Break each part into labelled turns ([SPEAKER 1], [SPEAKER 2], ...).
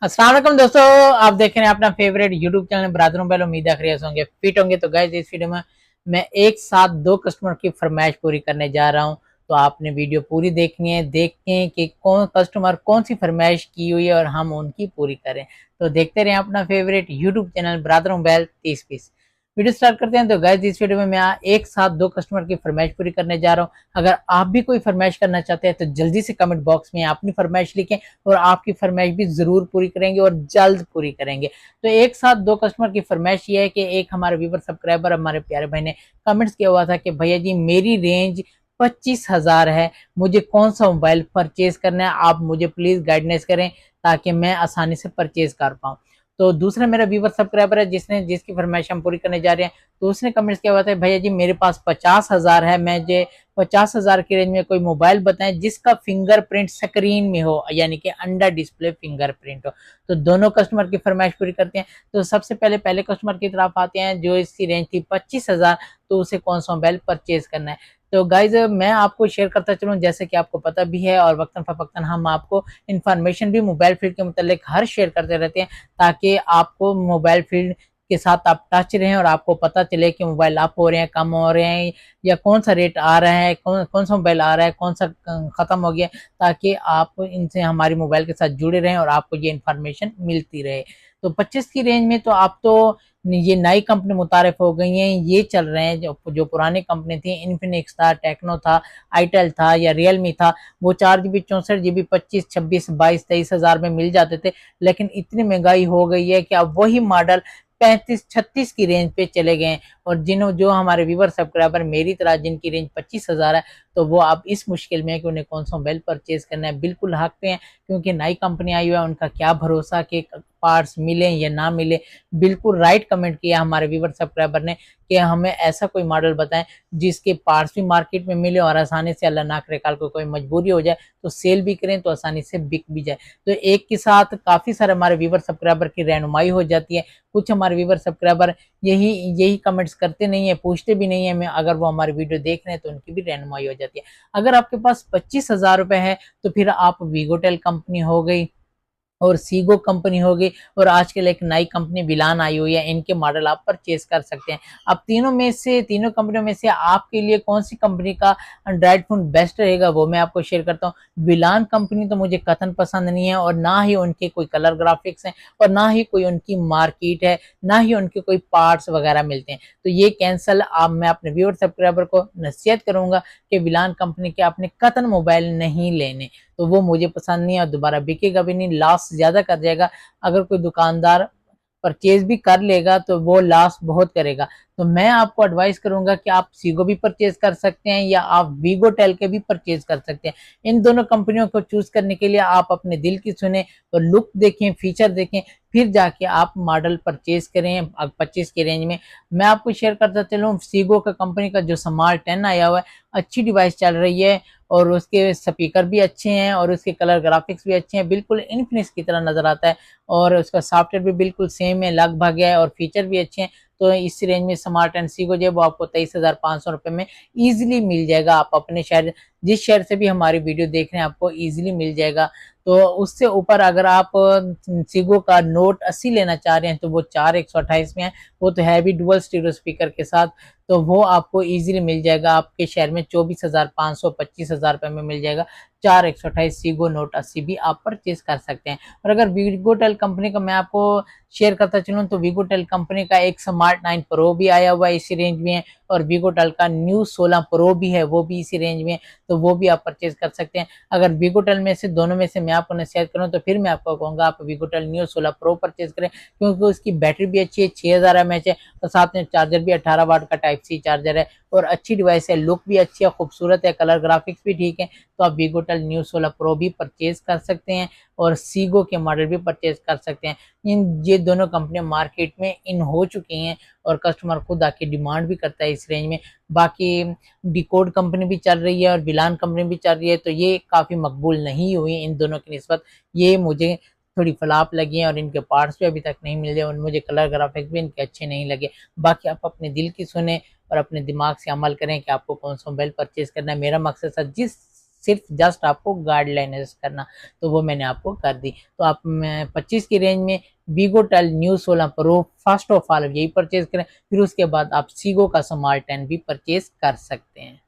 [SPEAKER 1] अस्सलाम वालेकुम दोस्तों, आप देख रहे हैं अपना favourite YouTube channel brother mobile. उम्मीद है खैरियत होंगे, फिट होंगे। तो गाइस, इस वीडियो में मैं एक साथ दो कस्टमर की फरमाइश पूरी करने जा रहा हूं। तो आपने वीडियो पूरी देखनी है, देखें कि कौन कस्टमर कौन सी फरमाइश की हुई है और हम उनकी पूरी करें। तो देखते रहें अपना favourite YouTube channel brother mobile 30 piece. Video start करते हैं। तो गाइस, इस वीडियो में मैं एक साथ दो कस्टमर की फरमाइश पूरी करने जा रहा हूं। अगर आप भी कोई फरमाइश करना चाहते हैं तो जल्दी से कमेंट बॉक्स में अपनी फरमाइश लिखें और आपकी फरमाइश भी जरूर पूरी करेंगे और जल्द पूरी करेंगे। तो एक साथ दो कस्टमर की फरमाइश ये है कि एक हमारे व्यूवर सब्सक्राइबर हमारे प्यारे भाई ने कमेंट्स किया हुआ था कि भैया जी मेरी रेंज 25,000 है, मुझे कौन सा मोबाइल परचेज करना है, आप मुझे प्लीज गाइडेंस करें ताकि मैं आसानी से परचेज कर पाऊँ। तो दूसरा मेरा व्यूवर सब्सक्राइबर है जिसकी फरमाइश हम पूरी करने जा रहे हैं। तो उसने कमेंट्स किया हुआ था, भैया जी मेरे पास 50,000 है, मैं जो 50,000 की रेंज में कोई मोबाइल बताएं जिसका फिंगरप्रिंट स्क्रीन में हो, यानी कि अंडर डिस्प्ले फिंगरप्रिंट हो। तो दोनों कस्टमर की फरमाइश पूरी करते हैं। तो सबसे पहले कस्टमर की तरफ आते हैं जो इसकी रेंज थी 25,000। तो उसे कौन सा मोबाइल परचेज करना है। तो गाइज, मैं आपको शेयर करता चलूं, जैसे कि आपको पता भी है और वक्तन फवक्तन हम आपको इंफॉर्मेशन भी मोबाइल फील्ड के मुतालिक हर शेयर करते रहते हैं, ताकि आपको मोबाइल फील्ड के साथ आप टच रहें और आपको पता चले कि मोबाइल अप हो रहे हैं, कम हो रहे हैं, या कौन सा रेट आ रहा है, कौन सा मोबाइल आ रहा है, कौन सा खत्म हो गया, ताकि आप इनसे हमारी मोबाइल के साथ जुड़े रहें और आपको ये इन्फॉर्मेशन मिलती रहे। तो 25 की रेंज में तो आप तो ये नई कंपनी मुतारिफ हो गई हैं, ये चल रहे हैं। जो पुरानी कंपनी थी, इन्फिनिक्स था, टेक्नो था, आईटेल था या रियलमी था, वो 4 GB 64 GB 25, 26, 22, 23 हजार में मिल जाते थे। लेकिन इतनी महंगाई हो गई है कि अब वही मॉडल 35, 36 की रेंज पे चले गए। और जो हमारे व्यूवर सब्सक्राइबर मेरी तरह जिनकी रेंज 25,000 है, तो वो अब इस मुश्किल में है कि उन्हें कौन सा मोबाइल परचेज करना है। बिल्कुल हक पे हैं, क्योंकि नई कंपनी आई हुई है, उनका क्या भरोसा कि पार्ट्स मिले या ना मिले। बिल्कुल राइट कमेंट किया हमारे व्यूवर सब्सक्राइबर ने कि हमें ऐसा कोई मॉडल बताएं जिसके पार्ट्स भी मार्केट में मिले और आसानी से, अल्लाह ना करे कल को कोई मजबूरी हो जाए तो सेल भी करें तो आसानी से बिक भी जाए। तो एक के साथ काफी सारे हमारे व्यूवर सब्सक्राइबर की रहनुमाई हो जाती है। कुछ हमारे व्यूवर सब्सक्राइबर यही यही कमेंट्स करते नहीं है, पूछते भी नहीं है, मैं अगर वो हमारी वीडियो देख रहे हैं तो उनकी भी रहनुमाई हो जाती है। अगर आपके पास 25,000 रुपए है तो फिर आप वीगोटेल कंपनी हो गई और सीगो कंपनी होगी और आजकल एक नई कंपनी विलान आई हुई है, इनके मॉडल आप परचेज कर सकते हैं। अब तीनों कंपनियों में से आपके लिए कौन सी कंपनी का एंड्रॉइड फोन बेस्ट रहेगा वो मैं आपको शेयर करता हूँ। विलान कंपनी तो मुझे कतन पसंद नहीं है, और ना ही उनके कोई कलर ग्राफिक्स हैं, और ना ही कोई उनकी मार्केट है, ना ही उनके कोई पार्ट्स वगैरह मिलते हैं। तो ये कैंसल, आप मैं अपने व्यूअर सब्सक्राइबर को नसीहत करूंगा कि विलान कंपनी के अपने कतन मोबाइल नहीं लेने। तो वो मुझे पसंद नहीं है और दोबारा बिकेगा भी नहीं, लॉस ज्यादा कर जाएगा। अगर कोई दुकानदार परचेज भी कर लेगा तो वो लॉस बहुत करेगा। तो मैं आपको एडवाइस करूंगा कि आप सीगो भी परचेज कर सकते हैं या आप वीगोटेल के भी परचेज कर सकते हैं। इन दोनों कंपनियों को चूज करने के लिए आप अपने दिल की सुने और लुक देखें, फीचर देखें, फिर जाके आप मॉडल परचेज करें 25 की रेंज में। मैं आपको शेयर करता चलूँ, सीगो का कंपनी का जो स्मार्ट 10 आया हुआ है, अच्छी डिवाइस चल रही है और उसके स्पीकर भी अच्छे हैं और उसके कलर ग्राफिक्स भी अच्छे हैं, बिल्कुल इन्फिनिक्स की तरह नजर आता है। और उसका सॉफ्टवेयर भी बिल्कुल सेम है, लगभग है, और फीचर भी अच्छे हैं। तो इस रेंज में स्मार्ट एंड सीगो जो है वो आपको 23,500 रुपये में इजीली मिल जाएगा। आप अपने शहर, जिस शहर से भी हमारी वीडियो देख रहे हैं, आपको इजीली मिल जाएगा। तो उससे ऊपर अगर आप सीगो का नोट 80 लेना चाह रहे हैं तो वो 4,128 में है, वो तो है भी डुअल स्टीरियो स्पीकर के साथ। तो वो आपको इजीली मिल जाएगा आपके शहर में 24,500, 25,000 रुपये में मिल जाएगा। 4,128 सीगो नोट 80 भी आप परचेज कर सकते हैं। और अगर वीगोटेल कंपनी का मैं आपको शेयर करता चलूँ, तो वीगोटेल कंपनी का एक स्मार्ट 9 प्रो भी आया हुआ है, इसी रेंज में है, और वीगोटेल का न्यू 16 प्रो भी है, वो भी इसी रेंज में है। तो वो भी आप परचेज कर सकते हैं। अगर वीगोटेल में से, दोनों में से मैं आपको नसीहत करूँ तो फिर मैं आपको कहूँगा आप वीगोटेल न्यू 16 प्रो परचेज करें, क्योंकि उसकी बैटरी भी अच्छी है, 6000 mAh है, और साथ में चार्जर भी 18 वाट का टाइप सी चार्जर है, और अच्छी डिवाइस है, लुक भी अच्छी है, खूबसूरत है, कलर ग्राफिक्स भी ठीक है। तो आप वीगोटेल न्यू 16 प्रो भी परचेज कर सकते हैं और सीगो के मॉडल भी परचेज कर सकते हैं। ये दोनों कंपनियां मार्केट में इन हो चुकी हैं और कस्टमर खुद आके डिमांड भी करता है इस रेंज में। बाकी डिकोड कंपनी भी चल रही है और विलान कंपनी भी चल रही है, तो ये काफ़ी मकबूल नहीं हुई इन दोनों की निस्बत। ये मुझे थोड़ी फ्लॉप लगी है और इनके पार्ट्स भी अभी तक नहीं मिले और मुझे कलर ग्राफिक्स भी इनके अच्छे नहीं लगे। बाकी आप अपने दिल की सुने और अपने दिमाग से अमल करें कि आपको कौन सा मोबाइल परचेज करना है। मेरा मकसद था जिस सिर्फ जस्ट आपको गाइडलाइन एडजस्ट करना, तो वो मैंने आपको कर दी। तो आप 25 की रेंज में वीवो टेल new 16 pro first of all यही परचेज करें, फिर उसके बाद आप सीगो का स्मार्ट 10 भी परचेज कर सकते हैं।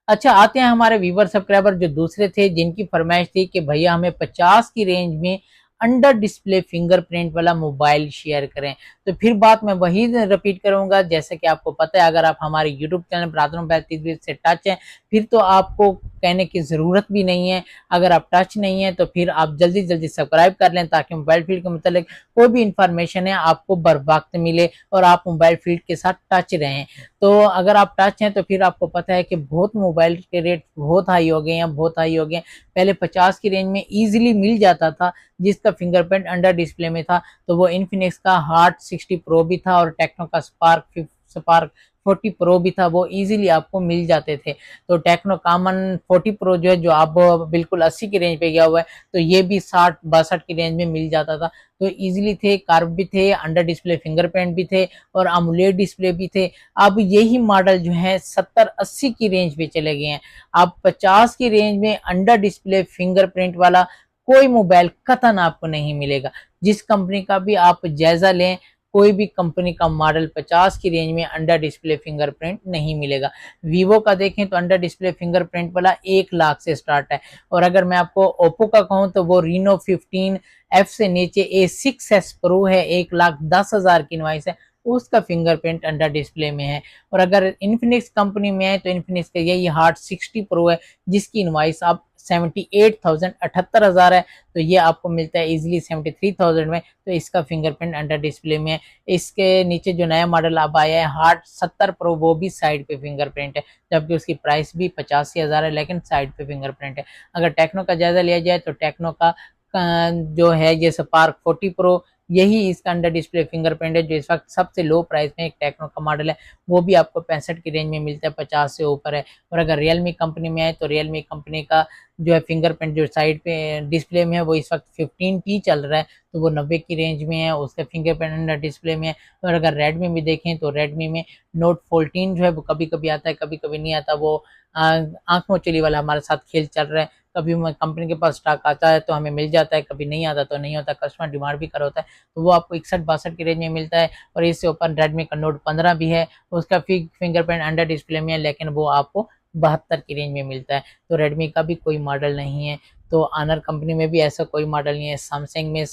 [SPEAKER 1] अच्छा, आते हैं हमारे व्यूवर सब्सक्राइबर जो दूसरे थे, जिनकी फरमाइश थी कि भैया हमें 50 की रेंज में अंडर डिस्प्ले फिंगरप्रिंट वाला मोबाइल शेयर करें। तो फिर बात मैं वही रिपीट करूंगा, जैसे कि आपको पता है, अगर आप हमारे यूट्यूब चैनल ब्रादर मोबाइल से टच हैं, फिर तो आपको कहने की ज़रूरत भी नहीं है। अगर आप टच नहीं है तो फिर आप जल्दी जल्दी सब्सक्राइब कर लें, ताकि मोबाइल फील्ड के मतलब कोई भी इंफॉर्मेशन है आपको बर वक्त मिले और आप मोबाइल फील्ड के साथ टच रहें। तो अगर आप टच हैं तो फिर आपको पता है कि बहुत मोबाइल के रेट बहुत हाई हो गए हैं, बहुत हाई हो गए हैं। पहले 50 की रेंज में ईजिली मिल जाता था जिसका फिंगरप्रिंट अंडर डिस्प्ले में था, तो वो इन्फिनिक्स का हार्ट 60 प्रो भी था और टेक्नो का स्पार्क 40 प्रो भी था, वो इजीली आपको मिल जाते थे। तो टेक्नो कॉमन 40 प्रो जो है, जो आप बिल्कुल 80 की रेंज पे गया हुआ है, तो ये भी 60-62 की रेंज में मिल जाता था। तो इजीली थे, कार्व भी थे, अंडर डिस्प्ले फिंगरप्रिंट भी थे और अमोलेड डिस्प्ले भी थे। अब यही मॉडल जो है 70-80 की रेंज पे चले गए हैं। अब 50 की रेंज में अंडर डिस्प्ले फिंगरप्रिंट वाला कोई मोबाइल कतन आपको नहीं मिलेगा। जिस कंपनी का भी आप जायजा लें, कोई भी कंपनी का मॉडल 50 की रेंज में अंडर डिस्प्ले फिंगरप्रिंट नहीं मिलेगा। वीवो का देखें तो अंडर डिस्प्ले फिंगरप्रिंट वाला 1 लाख से स्टार्ट है, और अगर मैं आपको ओप्पो का कहूं तो वो रीनो 15F से नीचे A6s प्रो है, 1,10,000 की इनवाइस है, उसका फिंगरप्रिंट अंडर डिस्प्ले में है। और अगर इन्फिनिक्स कंपनी में है तो इन्फिनिक्स का यही हार्ट 60 प्रो है, जिसकी इनवाइस आप 78,000 78,000 है, तो ये आपको मिलता है इजीली 73,000 में। तो इसका फिंगरप्रिंट अंडर डिस्प्ले में है। इसके नीचे जो नया मॉडल अब आया है हार्ट 70 प्रो, वो भी साइड पे फिंगरप्रिंट है, जबकि उसकी प्राइस भी 85,000 है, लेकिन साइड पे फिंगरप्रिंट है। अगर टेक्नो का जायजा लिया जाए तो टेक्नो का जो है ये स्पार्क 40 प्रो, यही इसका अंडर डिस्प्ले फिंगरप्रिंट है, जो इस वक्त सबसे लो प्राइस में एक टेक्नो का मॉडल है, वो भी आपको 65 की रेंज में मिलता है, 50 से ऊपर है। और अगर रियलमी कंपनी में है तो रियलमी कंपनी का जो है फिंगरप्रिंट जो साइड पे डिस्प्ले में है, वो इस वक्त 15T चल रहा है, तो वो 90 की रेंज में है, उसका फिंगरप्रिंट अंडर डिस्प्ले में है। और अगर रेडमी में देखें तो रेडमी में नोट 14 जो है वो कभी कभी आता है, कभी कभी नहीं आता। वो आंख मोचली वाला हमारे साथ खेल चल रहा है, कभी कंपनी के पास स्टॉक आता है तो हमें मिल जाता है, कभी नहीं आता तो नहीं होता, कस्टमर डिमांड भी कर होता है, तो वो आपको 61-62 की रेंज में मिलता है। और इससे ऊपर रेडमी का नोट 15 भी है, उसका फिंगरप्रिंट अंडर डिस्प्ले में है, लेकिन वो आपको 72 की रेंज में मिलता है। तो रेडमी का भी कोई मॉडल नहीं है, तो ऑनर कंपनी में भी ऐसा कोई मॉडल नहीं है। सैमसंग में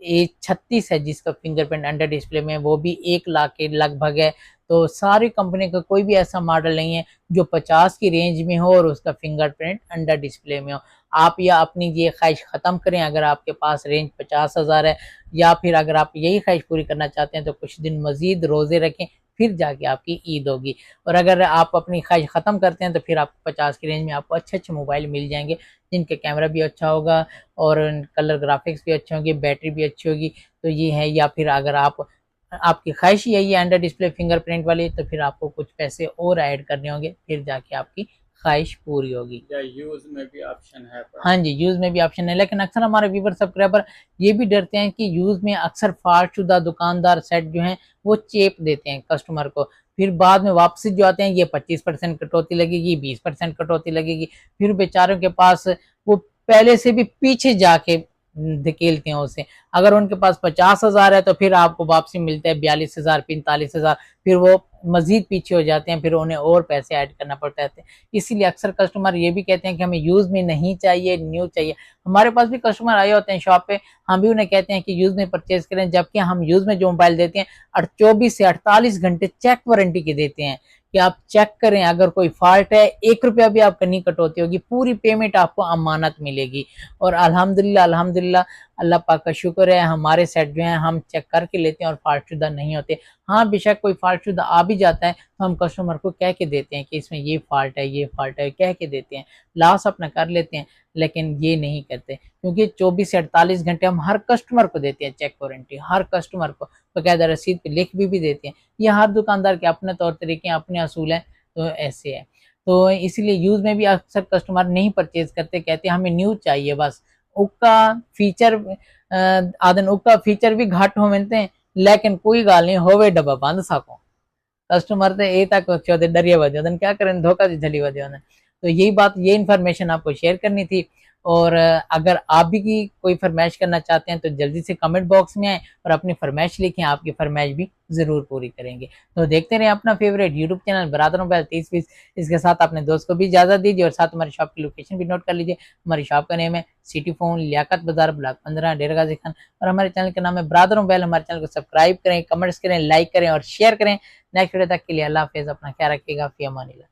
[SPEAKER 1] A36 है जिसका फिंगरप्रिंट अंडर डिस्प्ले में, वो भी 1 लाख के लगभग है। तो सारी कंपनी का कोई भी ऐसा मॉडल नहीं है जो 50 की रेंज में हो और उसका फिंगरप्रिंट अंडर डिस्प्ले में हो। आप या अपनी ये ख्वाहिश ख़त्म करें, अगर आपके पास रेंज 50,000 है, या फिर अगर आप यही ख्वाहिश पूरी करना चाहते हैं तो कुछ दिन मजीद रोज़े रखें, फिर जाके आपकी ईद होगी। और अगर आप अपनी ख्वाहिश ख़त्म करते हैं तो फिर आपको 50 की रेंज में आपको अच्छे अच्छे मोबाइल मिल जाएंगे, जिनके कैमरा भी अच्छा होगा और कलर ग्राफिक्स भी अच्छे होंगे, बैटरी भी अच्छी होगी। तो ये है। या फिर अगर आपकी ख्वाहिश यही है अंडर डिस्प्ले फिंगरप्रिंट वाली, तो फिर आपको कुछ पैसे और ऐड करने होंगे, फिर जाके आपकी ख्वाहिश पूरी होगी।
[SPEAKER 2] या यूज में भी ऑप्शन है पर?
[SPEAKER 1] हाँ जी, यूज में भी ऑप्शन है, लेकिन अक्सर हमारे व्यूवर सब्सक्राइबर ये भी डरते हैं कि यूज में अक्सर फालतूदा दुकानदार सेट जो हैं वो चेप देते हैं कस्टमर को, फिर बाद में वापसी जो आते हैं ये 25% कटौती लगेगी, 20% कटौती लगेगी, फिर बेचारों के पास वो पहले से भी पीछे जाके धकेलते हैं उसे। अगर उनके पास 50,000 है तो फिर आपको वापसी मिलता है 42,000 45,000, फिर वो मजीद पीछे हो जाते हैं, फिर उन्हें और पैसे ऐड करना पड़ता है। इसीलिए अक्सर कस्टमर ये भी कहते हैं कि हमें यूज में नहीं चाहिए, न्यू चाहिए। हमारे पास भी कस्टमर आए होते हैं शॉप पे, हम भी उन्हें कहते हैं कि यूज में परचेज करें, जबकि हम यूज में जो मोबाइल देते हैं 24 से 48 घंटे चेक वारंटी के देते हैं कि आप चेक करें, अगर कोई फॉल्ट है 1 रुपया भी आपका नहीं कटौती होगी, पूरी पेमेंट आपको अमानत मिलेगी। और अल्हम्दुलिल्लाह अल्हम्दुलिल्लाह अल्लाह पाक का शुक्र है, हमारे सेट जो है हम चेक करके लेते हैं और फाल्टशुदा नहीं होते। हाँ, बेशक कोई फाल्टशुदा आ भी जाता है तो हम कस्टमर को कह के देते हैं कि इसमें ये फॉल्ट है, ये फॉल्ट है, कह के देते हैं, लॉस अपना कर लेते हैं, लेकिन ये नहीं करते, क्योंकि 24 से 48 घंटे हम हर कस्टमर को देते हैं चेक वारंटी, हर कस्टमर को बकायदा रसीद पे लिख भी देते हैं। ये हर दुकानदार के अपने तौर तरीके हैं, अपने असूल हैं, तो ऐसे है। तो इसलिए यूज में भी अक्सर कस्टमर नहीं परचेज करते, कहते हैं हमें न्यू चाहिए बस। उका फीचर आदन उका फीचर भी घट हो मिलते हैं, लेकिन कोई गाल नहीं होवे डब्बा बंद सको। कस्टमर तो ए तक डरिए वजह क्या करें, धोखा झली वजह तो यही बात, ये इन्फॉर्मेशन आपको शेयर करनी थी। और अगर आप भी की कोई फरमाइश करना चाहते हैं तो जल्दी से कमेंट बॉक्स में आए और अपनी फरमाइश लिखें, आपकी फरमाइश भी जरूर पूरी करेंगे। तो देखते रहे अपना फेवरेट यूट्यूब चैनल बरादरों बैल 30 इसके साथ अपने दोस्त को भी इजाजत दीजिए और साथ हमारी शॉप की लोकेशन भी नोट कर लीजिए। हमारी शॉप का नेम है सिटी फोन, लियाकत बाजार, ब्लॉक 15, डेरा गाजी खान, और हमारे चैनल का नाम है बरादरों बैल। हमारे चैनल को सब्सक्राइब करें, कमेंट्स करें, लाइक करें और शेयर करें। नेक्स्ट वीडियो तक के लिए अल्लाह हाफिज़, अपना ख्याल रखिएगा, फी अमानिल्लाह।